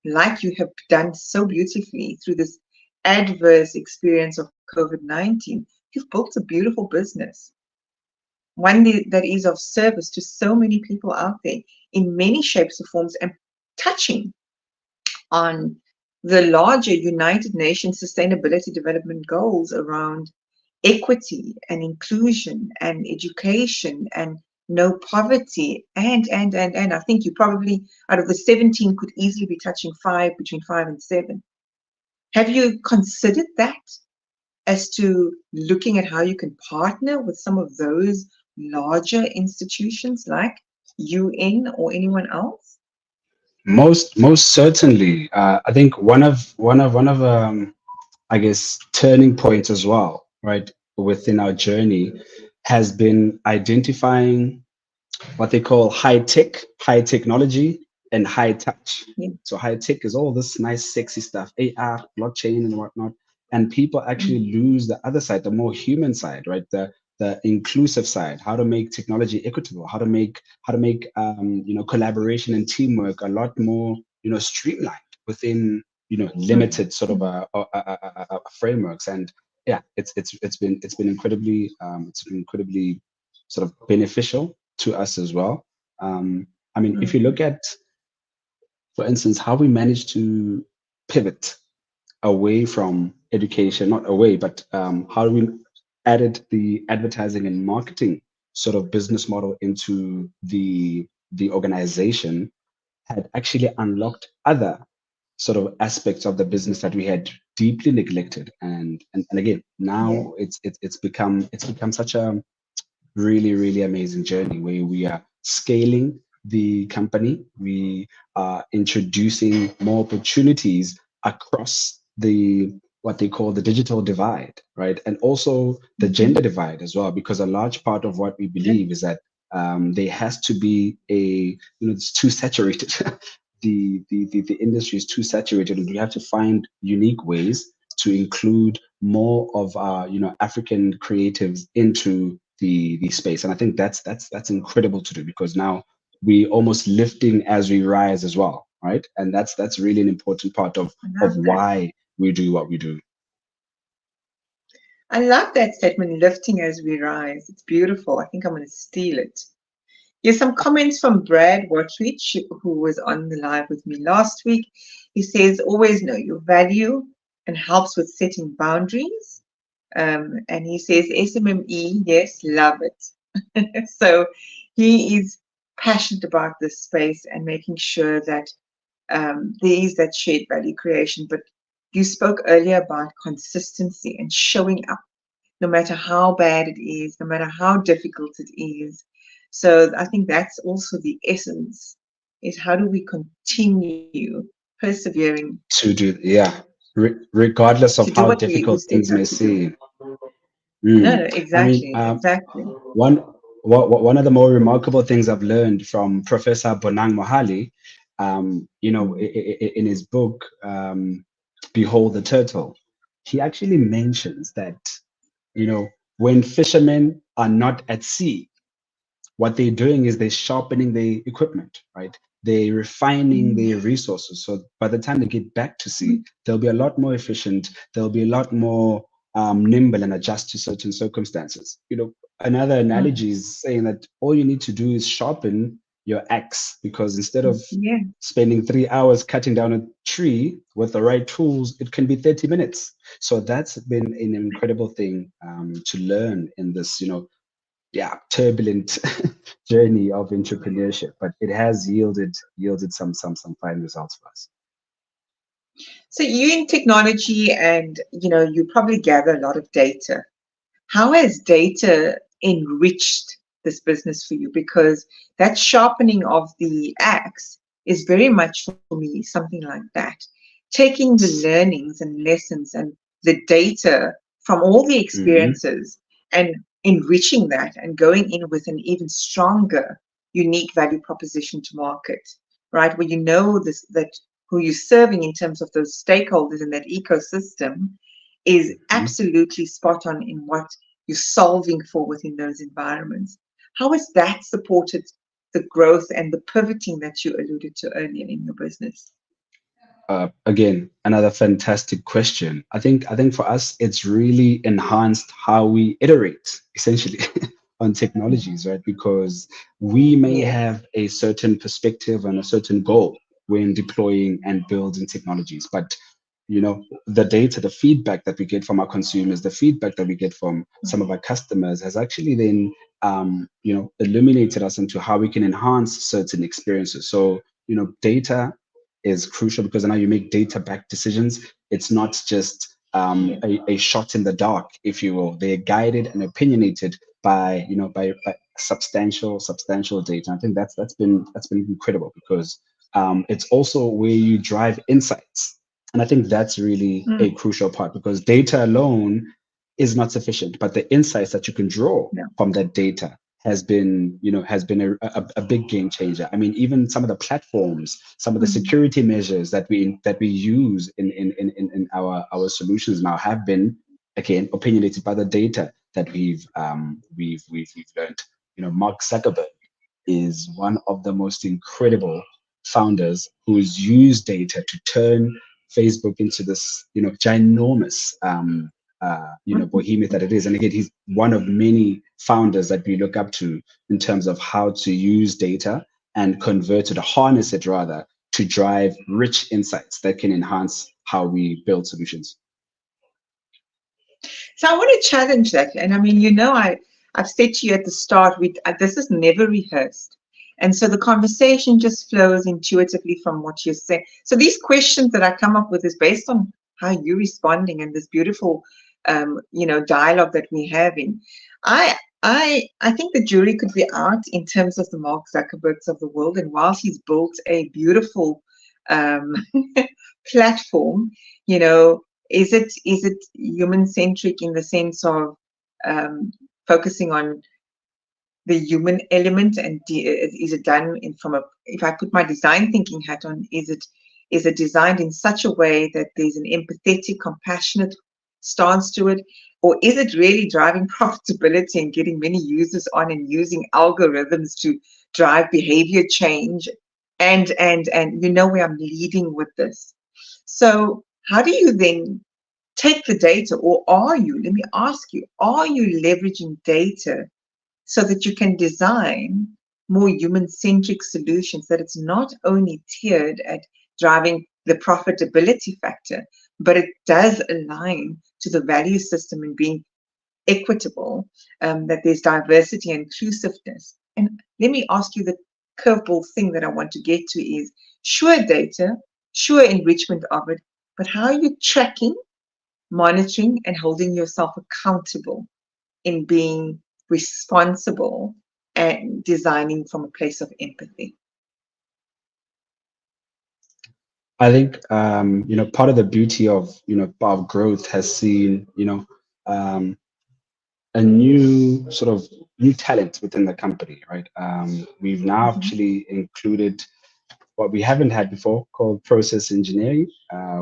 like you have done so beautifully through this adverse experience of COVID-19, you've built a beautiful business, one that is of service to so many people out there in many shapes or forms, and touching on the larger United Nations Sustainability Development Goals around equity and inclusion and education and no poverty, and I think you probably, out of the 17, could easily be touching 5, between 5 and 7. Have you considered that? as to looking at how you can partner with some of those larger institutions like UN or anyone else? Most certainly. I think one of I guess turning points as well, right, within our journey has been identifying what they call high tech, high technology, and high touch. Yeah. So high tech is all this nice, sexy stuff, AR, blockchain, and whatnot. And people Mm, actually lose the other side, the more human side, right? The inclusive side, how to make technology equitable, how to make collaboration and teamwork a lot more streamlined within mm, limited sort of mm, frameworks. And yeah, it's been incredibly sort of beneficial to us as well. I mean, if you mm. look at, for instance, how we managed to pivot away from education, not away, but how we added the advertising and marketing sort of business model into the organization had actually unlocked other sort of aspects of the business that we had deeply neglected. And again, Yeah. now it's become such a really amazing journey where we are scaling the company. We are introducing more opportunities across the what they call the digital divide, right? And also the Mm-hmm. gender divide as well, because a large part of what we Yeah. believe is that there has to be it's too saturated. The industry is too saturated, and we have to find unique ways to include more of our African creatives into the space. And I think that's incredible to do, because now we almost lifting as we rise as well, right? And that's really an important part of I of love that. why we do what we do. I love that statement, lifting as we rise. It's beautiful. I think I'm going to steal it. Here's some comments from Brad Watridge, who was on the live with me last week. He says, always know your value and helps with setting boundaries. And he says, SMME, yes, love it. So he is passionate about this space and making sure that there is that shared value creation. But you spoke earlier about consistency and showing up no matter how bad it is, no matter how difficult it is. So I think that's also the essence, is how do we continue persevering To do, yeah, regardless to of do how what we difficult set things out may to do. seem. No, no, I mean, exactly, exactly. one one of the more remarkable things I've learned from Professor Bonang Mohali, Mm, in his book, Behold the Turtle, he actually mentions that, when fishermen are not at sea, what they're doing is they're sharpening their equipment, right? They're refining mm, their resources. So by the time they get back to sea, mm, they'll be a lot more efficient. They'll be a lot more nimble and adjust to certain circumstances. Another mm. analogy is saying that all you need to do is sharpen your axe, because instead of Yeah. spending 3 hours cutting down a tree with the right tools, it can be 30 minutes. So that's been an incredible thing to learn in this, yeah, turbulent journey of entrepreneurship, but it has yielded some fine results for us. So you in technology and you probably gather a lot of data. How has data enriched this business for you? Because that sharpening of the axe is very much for me something like that. Taking the learnings and lessons and the data from all the Hmm. experiences and enriching that and going in with an even stronger, unique value proposition to market, right? Where you know this, that who you're serving in terms of those stakeholders in that ecosystem is absolutely spot on in what you're solving for within those environments. How has that supported the growth and the pivoting that you alluded to earlier in your business? Again, another fantastic question. I think for us, it's really enhanced how we iterate essentially on technologies, right? Because we may Yeah. have a certain perspective and a certain goal when deploying and building technologies, but the data, the feedback that we get from our consumers, the feedback that we get from some of our customers has actually then illuminated us into how we can enhance certain experiences. So data is crucial, because now you make data backed decisions. It's not just a shot in the dark, if you will. They're guided and opinionated by, by substantial data. I think that's been incredible, because it's also where you drive insights. And I think that's really a Mm. crucial part, because data alone is not sufficient, but the insights that you can draw Yeah. from that data has been a big game changer. I mean, even some of the platforms, some of the Mm. security measures that we use in our solutions now have been, again, opinionated by the data that we've learned. Mark Zuckerberg is one of the most incredible founders who's used data to turn Facebook into this, ginormous, behemoth that it is. And again, he's one of many founders that we look up to in terms of how to use data and convert it, or harness it rather, to drive rich insights that can enhance how we build solutions. So I want to challenge that. And I mean, I've said to you at the start, this is never rehearsed. And so the conversation just flows intuitively from what you're saying. So these questions that I come up with is based on how you're responding and this beautiful, dialogue that we're having. I think the jury could be out in terms of the Mark Zuckerbergs of the world. And whilst he's built a beautiful um, platform, you know, is it human centric in the sense of focusing on the human element, and is it done from a, if I put my design thinking hat on, is it designed in such a way that there's an empathetic, compassionate stance to it, or is it really driving profitability and getting many users on and using algorithms to drive behavior change? And where I'm leading with this. So how do you then take the data, or let me ask you, are you leveraging data so that you can design more human-centric solutions, that it's not only tiered at driving the profitability factor, but it does align to the value system and being equitable, that there's diversity and inclusiveness? And let me ask you, the curveball thing that I want to get to is, sure data, sure enrichment of it, but how are you tracking, monitoring, and holding yourself accountable in being responsible and designing from a place of empathy? I think part of the beauty of of growth has seen um, a new sort of new talent within the company, right? We've now Mhm. actually included what we haven't had before, called process engineering.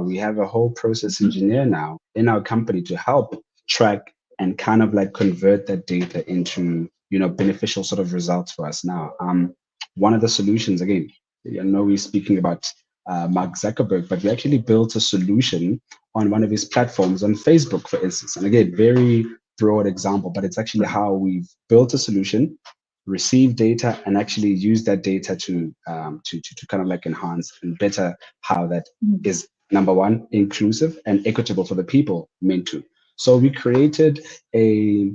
We have a whole process Mhm. engineer now in our company to help track and kind of like convert that data into beneficial sort of results for us now. One of the solutions, again, I know we're speaking about Mark Zuckerberg, but we actually built a solution on one of his platforms on Facebook, for instance. And again, very broad example, but it's actually how we've built a solution, receive data, and actually use that data to kind of like enhance and better how that Mhm. is, number one, inclusive and equitable for the people meant to. So we created a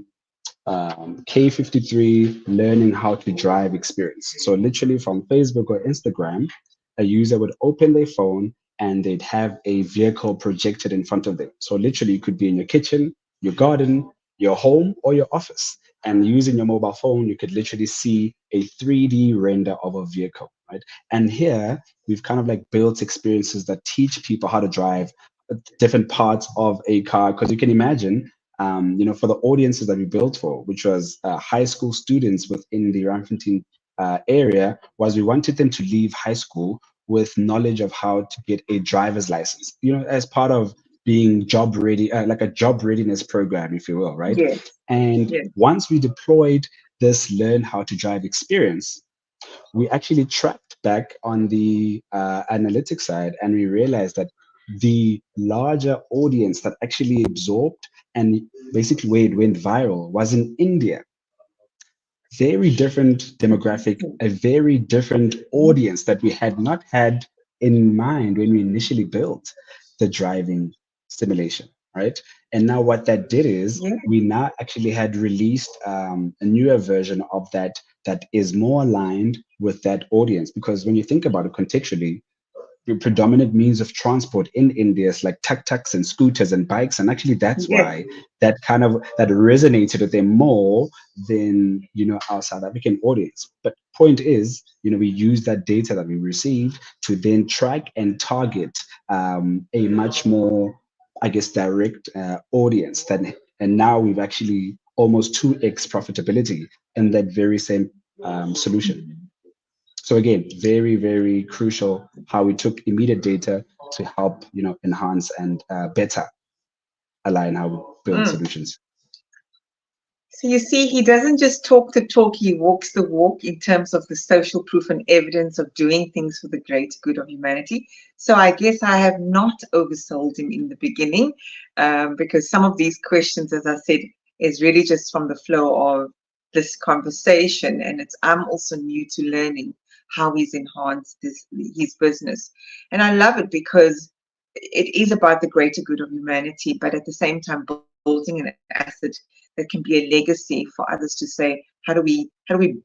K53 learning how to drive experience. So literally from Facebook or Instagram, a user would open their phone and they'd have a vehicle projected in front of them. So literally you could be in your kitchen, your garden, your home, or your office. And using your mobile phone, you could literally see a 3D render of a vehicle, right? And here we've kind of like built experiences that teach people how to drive different parts of a car. Because you can imagine, for the audiences that we built for, which was high school students within the Ramfontein area, was we wanted them to leave high school with knowledge of how to get a driver's license, as part of being job ready, like a job readiness program, if you will, right? Yes, And yes. once we deployed this learn how to drive experience, we actually tracked back on the analytics side, and we realized that the larger audience that actually absorbed and basically where it went viral was in India. Very different demographic, a very different audience that we had not had in mind when we initially built the driving simulation, right? And now what that did is Yeah. we now actually had released a newer version of that that is more aligned with that audience. Because when you think about it contextually, predominant means of transport in India is like tuk-tuks and scooters and bikes, and actually that's Yes. why that resonated with them more than our South African audience. But point is, we use that data that we received to then track and target a much more, I guess, direct audience. And now we've actually almost 2x profitability in that very same solution. So again, very, very crucial how we took immediate data to help, enhance and better align how we build Mm. solutions. So you see, he doesn't just talk the talk, he walks the walk in terms of the social proof and evidence of doing things for the greater good of humanity. So I guess I have not oversold him in the beginning, because some of these questions, as I said, is really just from the flow of this conversation. And I'm also new to learning how he's enhanced his business. And I love it because it is about the greater good of humanity, but at the same time building an asset that can be a legacy for others to say, how do we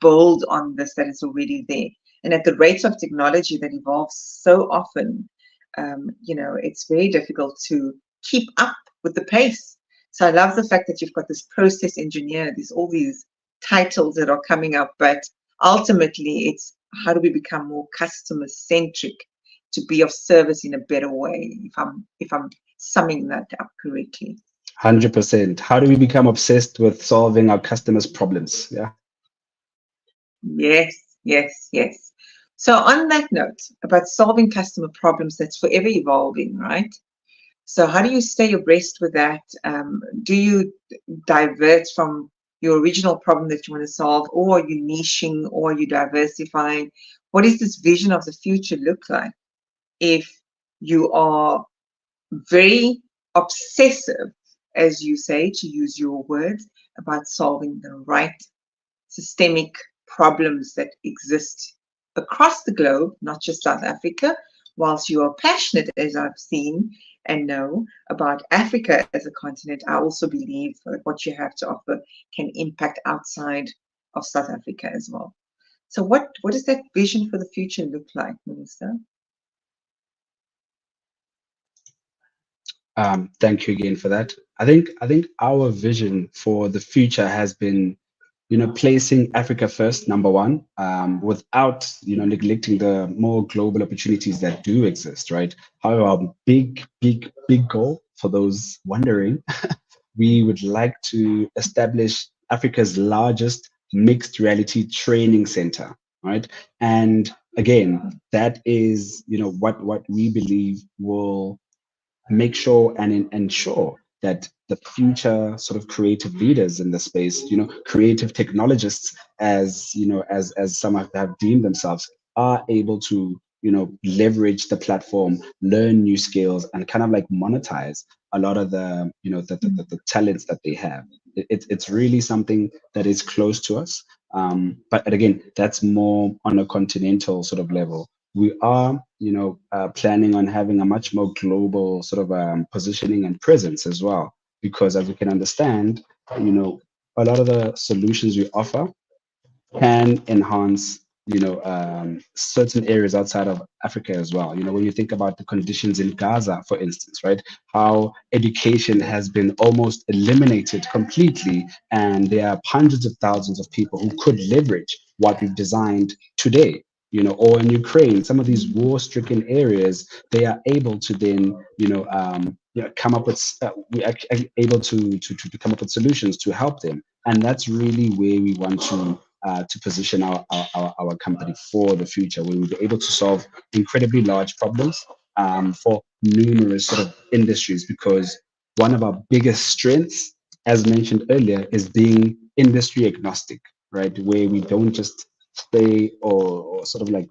build on this that is already there? And at the rates of technology that evolves so often, it's very difficult to keep up with the pace. So I love the fact that you've got this process engineer, there's all these titles that are coming up, but ultimately it's how do we become more customer centric to be of service in a better way, if I'm summing that up correctly. 100%. How do we become obsessed with solving our customers' problems? Yeah. Yes, yes, yes. So on that note, about solving customer problems, that's forever evolving, right? So how do you stay abreast with that? Do you divert from your original problem that you want to solve, or are you niching, or are you diversifying? What does this vision of the future look like if you are very obsessive, as you say, to use your words, about solving the right systemic problems that exist across the globe, not just South Africa, whilst you are passionate, as I've seen and know, about Africa as a continent, I also believe that what you have to offer can impact outside of South Africa as well. So what does that vision for the future look like, Minister? Thank you again for that. I think our vision for the future has been, placing Africa first, number one, without, neglecting the more global opportunities that do exist, right? However, our big, big, big goal for those wondering, we would like to establish Africa's largest mixed reality training center, right? And again, that is, what we believe will make sure and ensure that the future sort of creative leaders in the space, creative technologists, as as some have deemed themselves, are able to leverage the platform, learn new skills, and kind of like monetize a lot of the the talents that they have. It's really something that is close to us, but again, that's more on a continental sort of level. We are, planning on having a much more global sort of positioning and presence as well, because as we can understand, a lot of the solutions we offer can enhance, certain areas outside of Africa as well. When you think about the conditions in Gaza, for instance, right? How education has been almost eliminated completely, and there are hundreds of thousands of people who could leverage what we've designed today. Or in Ukraine, some of these war-stricken areas, they are able to then, come up with, we are able to come up with solutions to help them, and that's really where we want to position our company for the future, where we'll be able to solve incredibly large problems for numerous sort of industries. Because one of our biggest strengths, as mentioned earlier, is being industry agnostic, right? Where we don't just stay or sort of like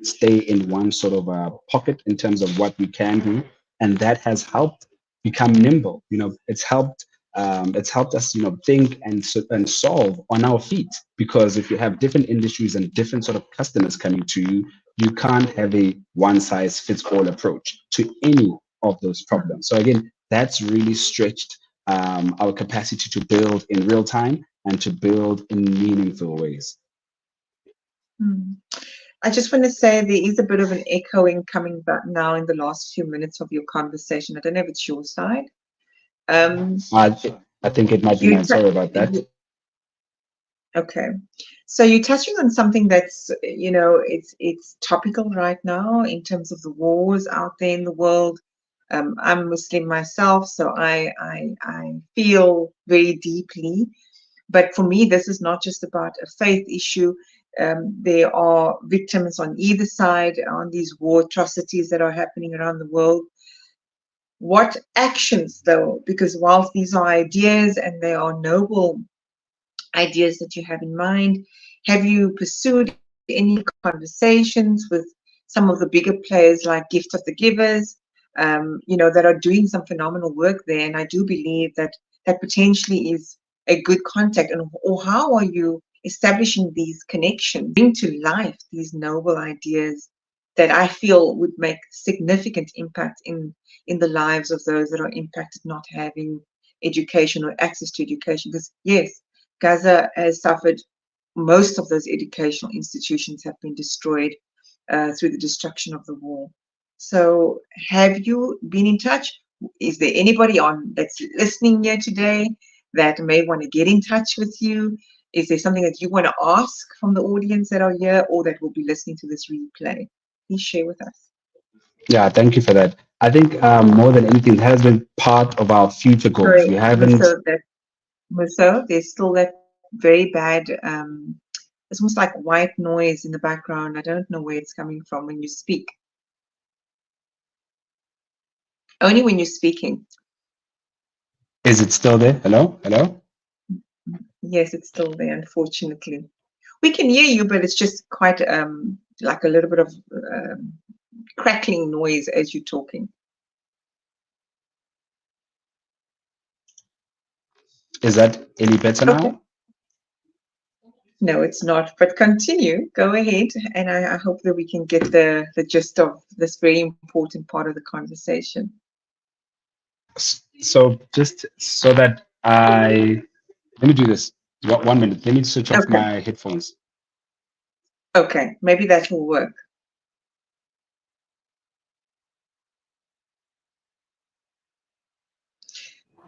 stay in one sort of pocket in terms of what we can do, and that has helped become nimble. It's helped us, think and solve on our feet. Because if you have different industries and different sort of customers coming to you, you can't have a one size fits all approach to any of those problems. So again, that's really stretched our capacity to build in real time and to build in meaningful ways. Hmm. I just want to say there is a bit of an echoing coming back now in the last few minutes of your conversation. I don't know if it's your side. I think it might be You mine. Sorry about that. Okay, so you're touching on something that's, it's topical right now in terms of the wars out there in the world. I'm Muslim myself, so I feel very deeply. But for me, this is not just about a faith issue. There are victims on either side on these war atrocities that are happening around the world. What actions, though? Because whilst these are ideas and they are noble ideas that you have in mind, have you pursued any conversations with some of the bigger players like Gift of the Givers, that are doing some phenomenal work there? And I do believe that that potentially is a good contact. And or how are you establishing these connections, bring to life these noble ideas that I feel would make significant impact in the lives of those that are impacted not having education or access to education? Because yes, Gaza has suffered. Most of those educational institutions have been destroyed through the destruction of the war. So, have you been in touch? Is there anybody on that's listening here today that may want to get in touch with you? Is there something that you want to ask from the audience that are here or that will be listening to this replay? Please share with us. Yeah, thank you for that. I think more than anything, it has been part of our future goals. Sorry, We haven't. Muso, there's still that very bad, it's almost like white noise in the background. I don't know where it's coming from when you speak. Only when you're speaking. Is it still there? Hello? Hello? Yes, it's still there, unfortunately. We can hear you, but it's just quite like a little bit of crackling noise as you're talking. Is that any better Okay. now? No, it's not. But continue. Go ahead, and I hope that we can get the gist of this very important part of the conversation. So just so that let me do this. 1 minute. Let me switch off Okay. my headphones. Okay, maybe that will work.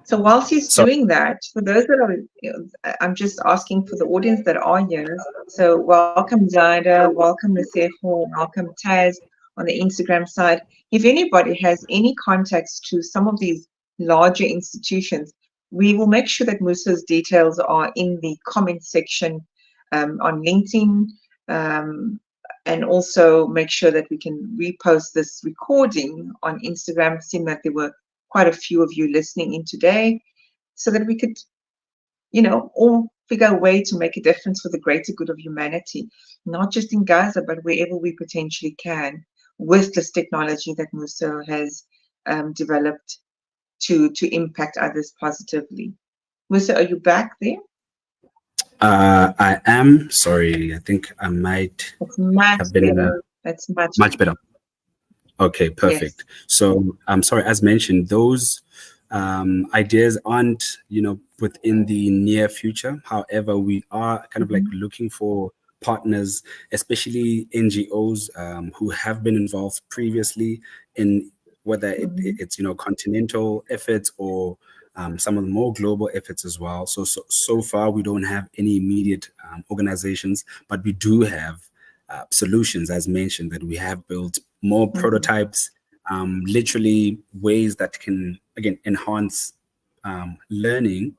So whilst he's So doing that, for those that are, I'm just asking for the audience that are here. So welcome Zaida, welcome Naseho, welcome Taz on the Instagram side. If anybody has any contacts to some of these larger institutions, we will make sure that Muso's details are in the comment section on LinkedIn, and also make sure that we can repost this recording on Instagram, seeing that there were quite a few of you listening in today, so that we could, all figure a way to make a difference for the greater good of humanity, not just in Gaza, but wherever we potentially can with this technology that Mmuso has developed to impact others positively. Mmuso, are you back there? I am sorry. I think I might That's much have been in a better. That's much much better. Okay, Yes. perfect. So I'm sorry, as mentioned, those ideas aren't, within the near future. However, we are kind of like looking for partners, especially NGOs who have been involved previously in whether it's, continental efforts or some of the more global efforts as well. So far, we don't have any immediate organizations, but we do have solutions, as mentioned, that we have built more prototypes, literally ways that can, again, enhance learning,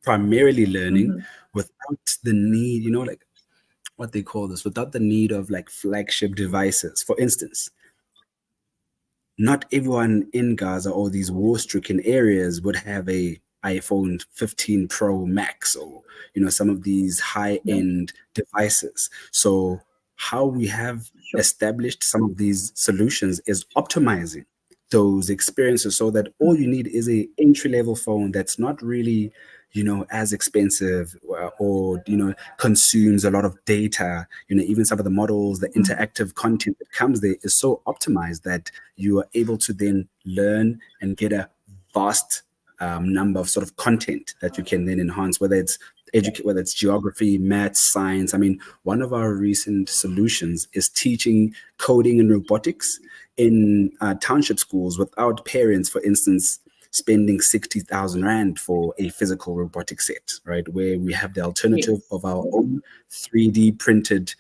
primarily learning, without the need, like what they call this, without the need of like flagship devices. For instance, not everyone in Gaza or these war-stricken areas would have a iPhone 15 Pro Max or some of these high-end devices. So how we have established some of these solutions is optimizing those experiences so that all you need is a entry-level phone that's not really as expensive or consumes a lot of data. Even some of the models, the interactive content that comes there is so optimized that you are able to then learn and get a vast number of sort of content that you can then enhance, whether it's educate, whether it's geography, maths, science. I mean, one of our recent solutions is teaching coding and robotics in township schools without parents, for instance, spending 60,000 Rand for a physical robotic set, right? Where we have the alternative Yes. of our own 3D printed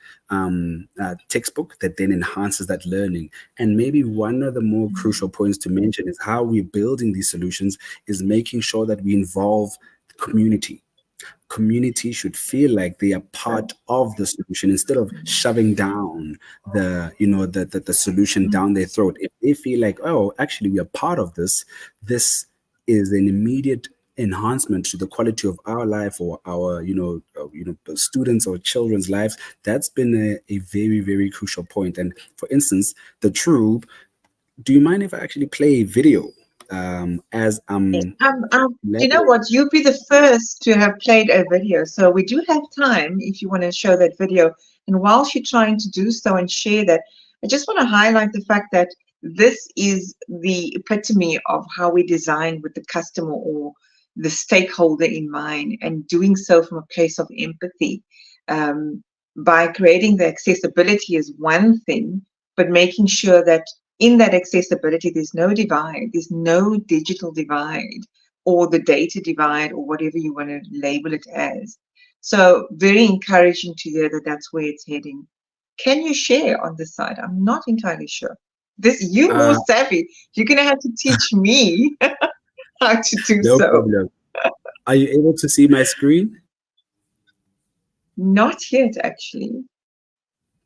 textbook that then enhances that learning. And maybe one of the more crucial points to mention is how we're building these solutions is making sure that we involve the community should feel like they are part of the solution instead of shoving down the solution down their throat. If they feel like, oh, actually we are part of this is an immediate enhancement to the quality of our life or our students or children's lives, that's been a very, very crucial point. And for instance, the True, do you mind if I actually play video as You know what? You'd be the first to have played a video. So we do have time if you want to show that video. And whilst you're trying to do so and share that, I just want to highlight the fact that this is the epitome of how we design with the customer or the stakeholder in mind, and doing so from a place of empathy. By creating the accessibility is one thing, but making sure that in that accessibility, there's no divide, there's no digital divide or the data divide or whatever you want to label it as. So very encouraging to hear that that's where it's heading. Can you share on this side? I'm not entirely sure. You more savvy. You're going to have to teach me how to do no so. problem. Are you able to see my screen? Not yet, actually.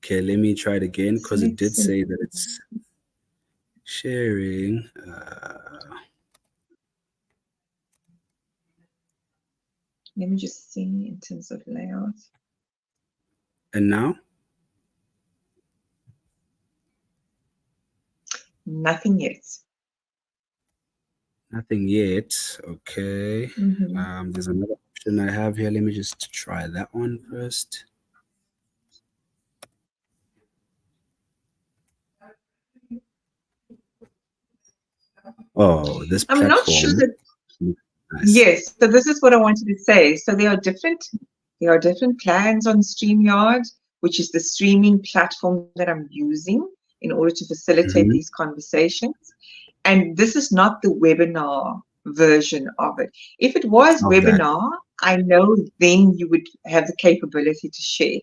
Okay, let me try it again because it did say that it's sharing. Let me just see in terms of layout. And now? Nothing yet. Nothing yet. Okay. There's another option I have here. Let me just try that one first. Oh, this platform. I'm not sure that. Nice. Yes, so this is what I wanted to say. So there are different plans on StreamYard, which is the streaming platform that I'm using in order to facilitate these conversations. And this is not the webinar version of it. If it was webinar, I know then you would have the capability to share.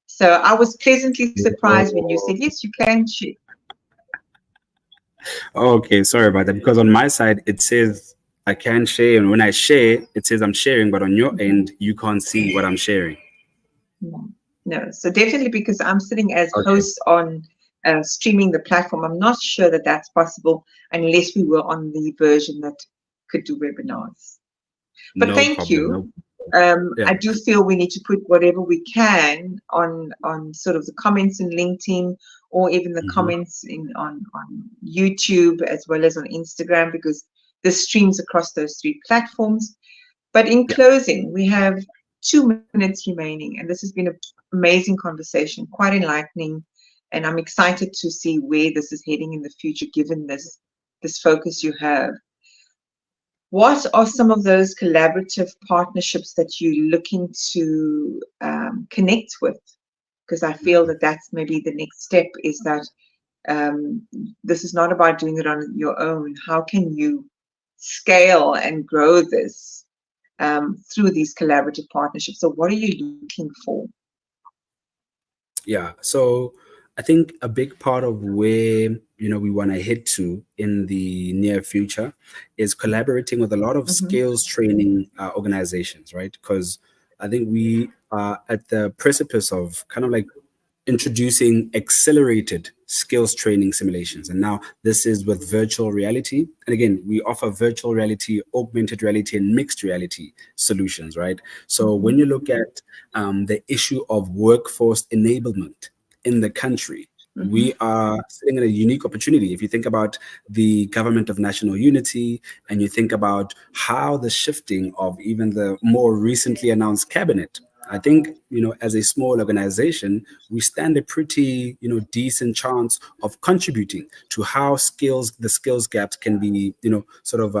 So I was pleasantly surprised when you said, yes, you can share. Okay, sorry about that. Because on my side, it says I can share. And when I share, it says I'm sharing. But on your end, you can't see what I'm sharing. No. So definitely because I'm sitting as host on streaming the platform, I'm not sure that that's possible unless we were on the version that could do webinars. But thank you. I do feel we need to put whatever we can on sort of the comments in LinkedIn or even the comments on YouTube as well as on Instagram, because this streams across those three platforms. But in closing, we have 2 minutes remaining, and this has been an amazing conversation, quite enlightening, and I'm excited to see where this is heading in the future, given this focus you have. What are some of those collaborative partnerships that you're looking to connect with? Because I feel that that's maybe the next step, is that this is not about doing it on your own. How can you scale and grow this through these collaborative partnerships? So what are you looking for? Yeah, so I think a big part of where we want to head to in the near future is collaborating with a lot of skills training organizations, right? Because I think we are at the precipice of kind of like introducing accelerated skills training simulations. And now this is with virtual reality. And again, we offer virtual reality, augmented reality, and mixed reality solutions, right? So when you look at the issue of workforce enablement in the country, we are sitting in a unique opportunity. If you think about the government of national unity, and you think about how the shifting of even the more recently announced cabinet I think, as a small organization, we stand a pretty, decent chance of contributing to how the skills gaps can be, sort of,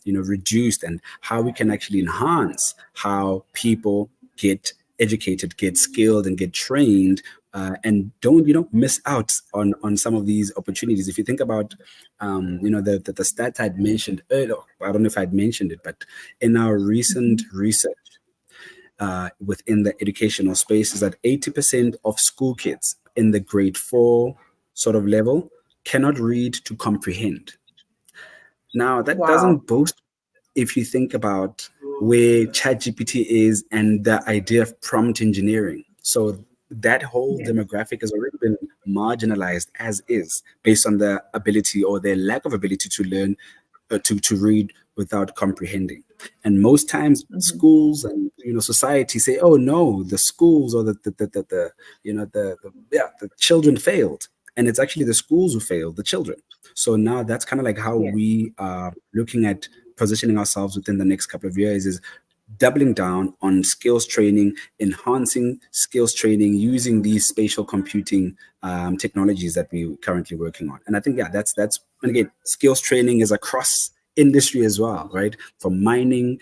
reduced, and how we can actually enhance how people get educated, get skilled, and get trained, and don't, miss out on some of these opportunities. If you think about, the stats I'd mentioned earlier, I don't know if I'd mentioned it, but in our recent research, within the educational space, is that 80% of school kids in the grade 4 sort of level cannot read to comprehend. Now, that Wow. doesn't boast if you think about where ChatGPT is and the idea of prompt engineering. So that whole Yes. demographic has already been marginalized as is, based on their ability or their lack of ability to learn, to read without comprehending. And most times Hmm. schools and, society say, oh no, the schools, or the the children failed. And it's actually the schools who failed the children. So now that's kind of like how Yes. we are looking at positioning ourselves within the next couple of years, is doubling down on skills training, enhancing skills training using these spatial computing technologies that we're currently working on. And I think, yeah, that's and again, skills training is across industry as well, right? From mining,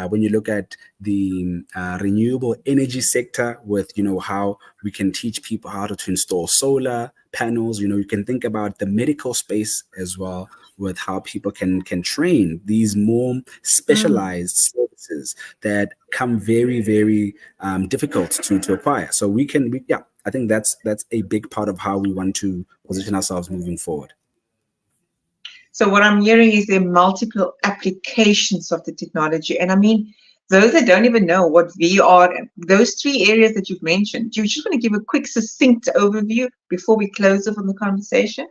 when you look at the renewable energy sector, with, how we can teach people how to install solar panels. You can think about the medical space as well, with how people can train these more Mm. specialized services that come very, very difficult to acquire. So yeah, I think that's a big part of how we want to position ourselves moving forward. So what I'm hearing is there are multiple applications of the technology. And I mean, those that don't even know what VR, those three areas that you've mentioned, do you just want to give a quick, succinct overview before we close off on the conversation?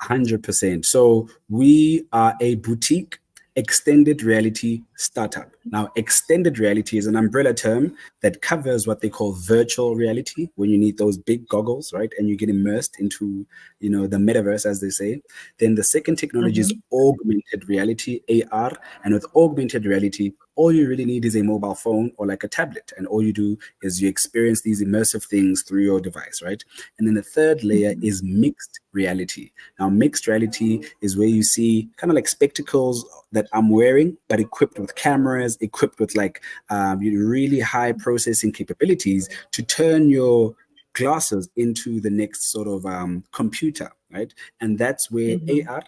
100%. So we are a boutique extended reality startup. Now, extended reality is an umbrella term that covers what they call virtual reality, when you need those big goggles, right? And you get immersed into, the metaverse, as they say. Then the second technology is Mm-hmm. augmented reality, AR. And with augmented reality, all you really need is a mobile phone or like a tablet. And all you do is you experience these immersive things through your device, right? And then the third layer Mm-hmm. is mixed reality. Now, mixed reality is where you see kind of like spectacles that I'm wearing, but equipped with cameras, equipped with like really high processing capabilities to turn your glasses into the next sort of computer, right? And that's where Mm-hmm. AR,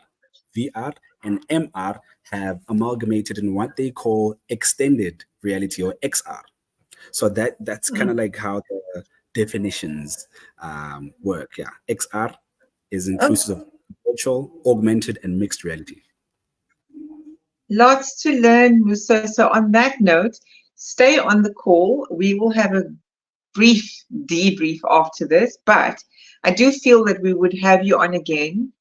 VR, and MR have amalgamated in what they call extended reality, or XR. So that's kind of Mm. like how the definitions work. Yeah, XR is Oh, inclusive of virtual, augmented, and mixed reality. lots to learn, Musa. So on that note, stay on the call. We will have a brief debrief after this, but I do feel that we would have you on again,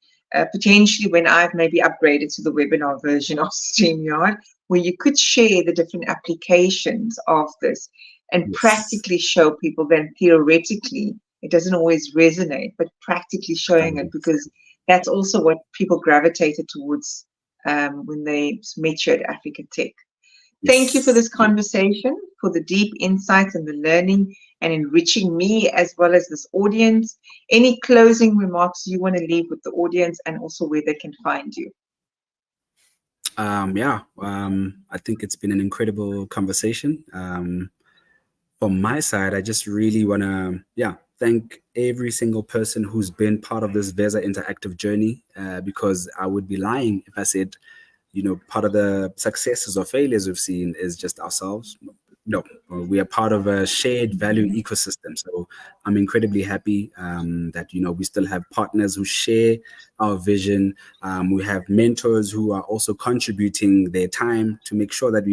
potentially when I've maybe upgraded to the webinar version of StreamYard, where you could share the different applications of this and Yes, practically show people. Then theoretically, it doesn't always resonate, but practically showing it, because 100%. that's also what people gravitated towards when they met you at Africa Tech. Thank you for Yes. this conversation, for the deep insights and the learning and enriching me as well as this audience. Any closing remarks you want to leave with the audience, and also where they can find you? Yeah. I think it's been an incredible conversation. From my side, I just really want to, yeah, thank every single person who's been part of this Veza Interactive journey, because I would be lying if I said, part of the successes or failures we've seen is just ourselves. No, we are part of a shared value Mhm. ecosystem. So I'm incredibly happy that, we still have partners who share our vision. We have mentors who are also contributing their time to make sure that,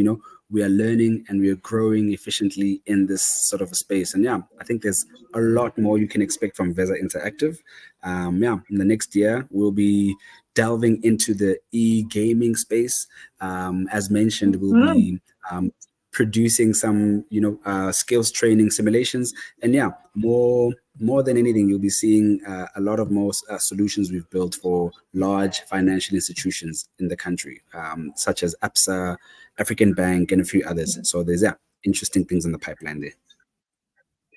we are learning and we are growing efficiently in this sort of a space. And yeah, I think there's a lot more you can expect from Veza Interactive. Yeah, in the next year, we'll be delving into the e-gaming space. As mentioned, we'll Mhm. be producing some, skills training simulations. And yeah, more than anything, you'll be seeing a lot of more solutions we've built for large financial institutions in the country, such as APSA, African Bank, and a few others. So there's, yeah, interesting things in the pipeline there.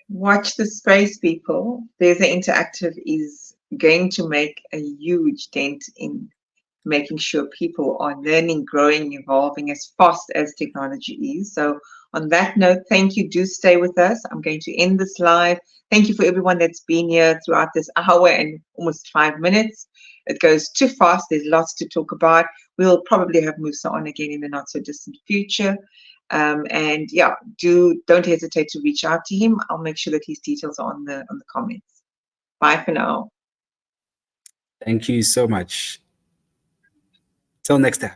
Watch the space, people. Veza Interactive is going to make a huge dent in making sure people are learning, growing, evolving as fast as technology is. So on that note, thank you. Do stay with us. I'm going to end this live. Thank you for everyone that's been here throughout this hour and almost 5 minutes. It goes too fast. There's lots to talk about. We'll probably have Mmuso on again in the not so distant future. And yeah, don't hesitate to reach out to him. I'll make sure that his details are on the comments. Bye for now. Thank you so much. Till next time.